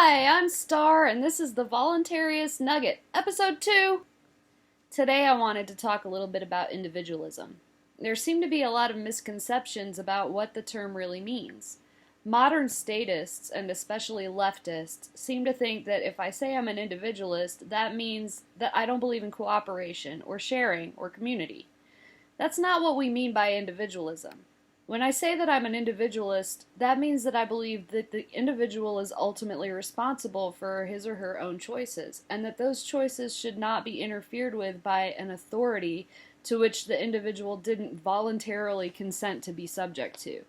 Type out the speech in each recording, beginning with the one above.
Hi, I'm Star, and this is the Voluntaryist Nugget, Episode 2. Today I wanted to talk a little bit about individualism. There seem to be a lot of misconceptions about what the term really means. Modern statists, and especially leftists, seem to think that if I say I'm an individualist, that means that I don't believe in cooperation, or sharing, or community. That's not what we mean by individualism. When I say that I'm an individualist, that means that I believe that the individual is ultimately responsible for his or her own choices, and that those choices should not be interfered with by an authority to which the individual didn't voluntarily consent to be subject to.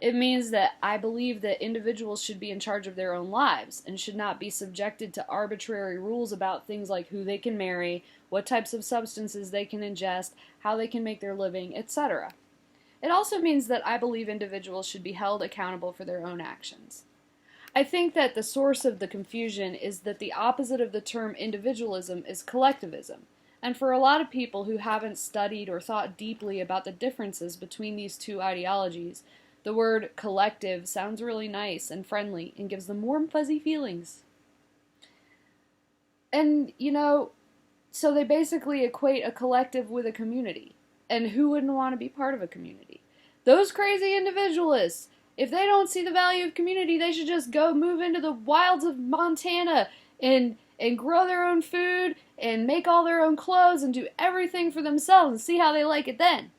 It means that I believe that individuals should be in charge of their own lives, and should not be subjected to arbitrary rules about things like who they can marry, what types of substances they can ingest, how they can make their living, etc. It also means that I believe individuals should be held accountable for their own actions. I think that the source of the confusion is that the opposite of the term individualism is collectivism, and for a lot of people who haven't studied or thought deeply about the differences between these two ideologies, the word collective sounds really nice and friendly and gives them warm, fuzzy feelings. And, so they basically equate a collective with a community. And who wouldn't want to be part of a community? Those crazy individualists! If they don't see the value of community, they should just go move into the wilds of Montana and grow their own food and make all their own clothes and do everything for themselves and see how they like it then.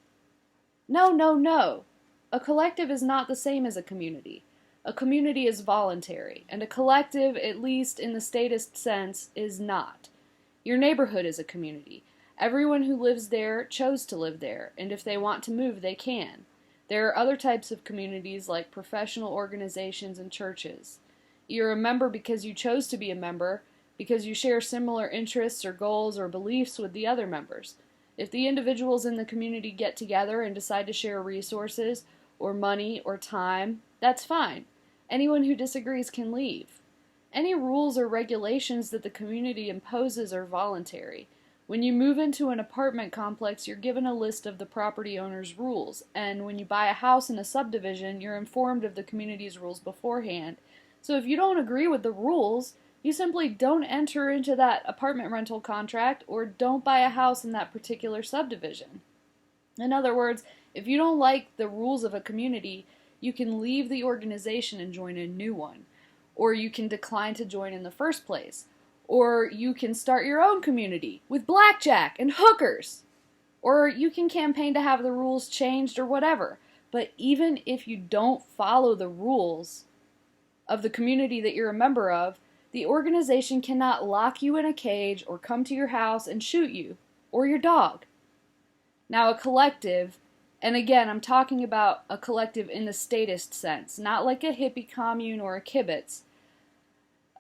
No, no, no. A collective is not the same as a community. A community is voluntary, and a collective, at least in the statist sense, is not. Your neighborhood is a community. Everyone who lives there chose to live there, and if they want to move, they can. There are other types of communities like professional organizations and churches. You're a member because you chose to be a member, because you share similar interests or goals or beliefs with the other members. If the individuals in the community get together and decide to share resources, or money, or time, that's fine. Anyone who disagrees can leave. Any rules or regulations that the community imposes are voluntary. When you move into an apartment complex, you're given a list of the property owner's rules, and when you buy a house in a subdivision, you're informed of the community's rules beforehand. So if you don't agree with the rules, you simply don't enter into that apartment rental contract or don't buy a house in that particular subdivision. In other words, if you don't like the rules of a community, you can leave the organization and join a new one, or you can decline to join in the first place. Or you can start your own community with blackjack and hookers. Or you can campaign to have the rules changed or whatever. But even if you don't follow the rules of the community that you're a member of, the organization cannot lock you in a cage or come to your house and shoot you or your dog. Now, a collective, and again, I'm talking about a collective in the statist sense, not like a hippie commune or a kibbutz.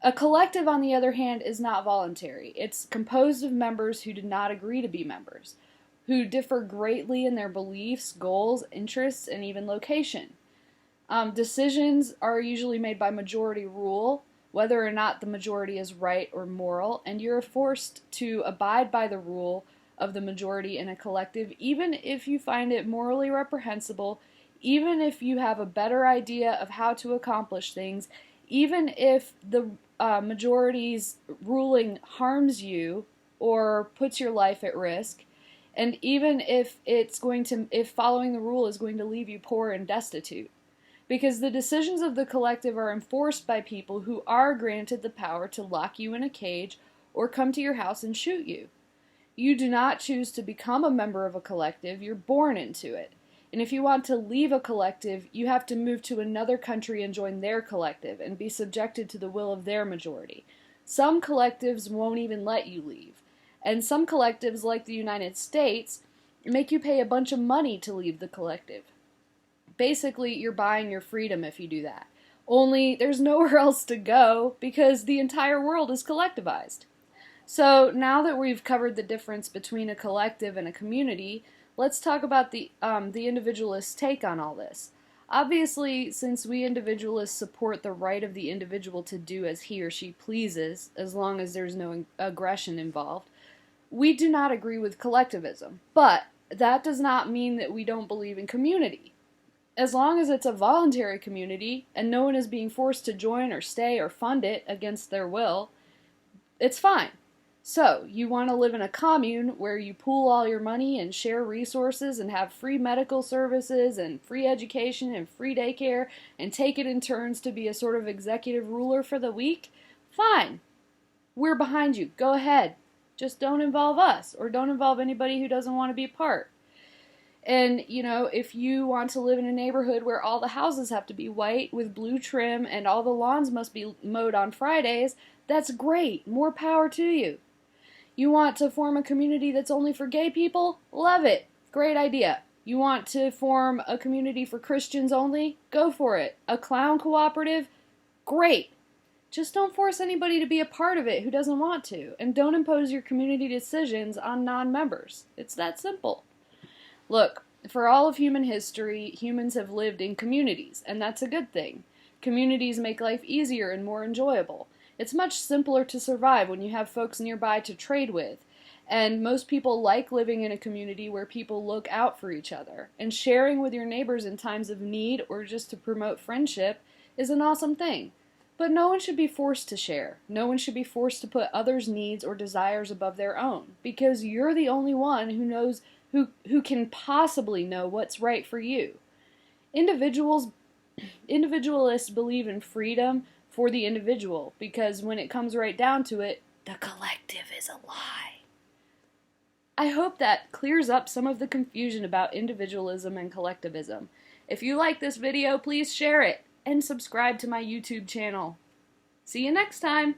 A collective, on the other hand, is not voluntary. It's composed of members who did not agree to be members, who differ greatly in their beliefs, goals, interests, and even location. Decisions are usually made by majority rule, whether or not the majority is right or moral, and you're forced to abide by the rule of the majority in a collective, even if you find it morally reprehensible, even if you have a better idea of how to accomplish things, even if the majority's ruling harms you or puts your life at risk, and even if if following the rule is going to leave you poor and destitute. Because the decisions of the collective are enforced by people who are granted the power to lock you in a cage or come to your house and shoot you. You do not choose to become a member of a collective, you're born into it. And if you want to leave a collective, you have to move to another country and join their collective and be subjected to the will of their majority. Some collectives won't even let you leave. And some collectives, like the United States, make you pay a bunch of money to leave the collective. Basically, you're buying your freedom if you do that. Only there's nowhere else to go because the entire world is collectivized. So now that we've covered the difference between a collective and a community, let's talk about the individualist take on all this. Obviously, since we individualists support the right of the individual to do as he or she pleases, as long as there's no aggression involved, we do not agree with collectivism. But that does not mean that we don't believe in community. As long as it's a voluntary community and no one is being forced to join or stay or fund it against their will, it's fine. So, you want to live in a commune where you pool all your money and share resources and have free medical services and free education and free daycare and take it in turns to be a sort of executive ruler for the week? Fine. We're behind you. Go ahead. Just don't involve us or don't involve anybody who doesn't want to be a part. And, if you want to live in a neighborhood where all the houses have to be white with blue trim and all the lawns must be mowed on Fridays, that's great. More power to you. You want to form a community that's only for gay people? Love it. Great idea. You want to form a community for Christians only? Go for it. A clown cooperative? Great. Just don't force anybody to be a part of it who doesn't want to, and don't impose your community decisions on non-members. It's that simple. Look, for all of human history, humans have lived in communities, and that's a good thing. Communities make life easier and more enjoyable. It's much simpler to survive when you have folks nearby to trade with, and most people like living in a community where people look out for each other, and sharing with your neighbors in times of need or just to promote friendship is an awesome thing. But no one should be forced to share. No one should be forced to put others' needs or desires above their own, because you're the only one who knows who can possibly know what's right for you. Individualists believe in freedom for the individual, because when it comes right down to it, the collective is a lie. I hope that clears up some of the confusion about individualism and collectivism. If you like this video, please share it and subscribe to my YouTube channel. See you next time!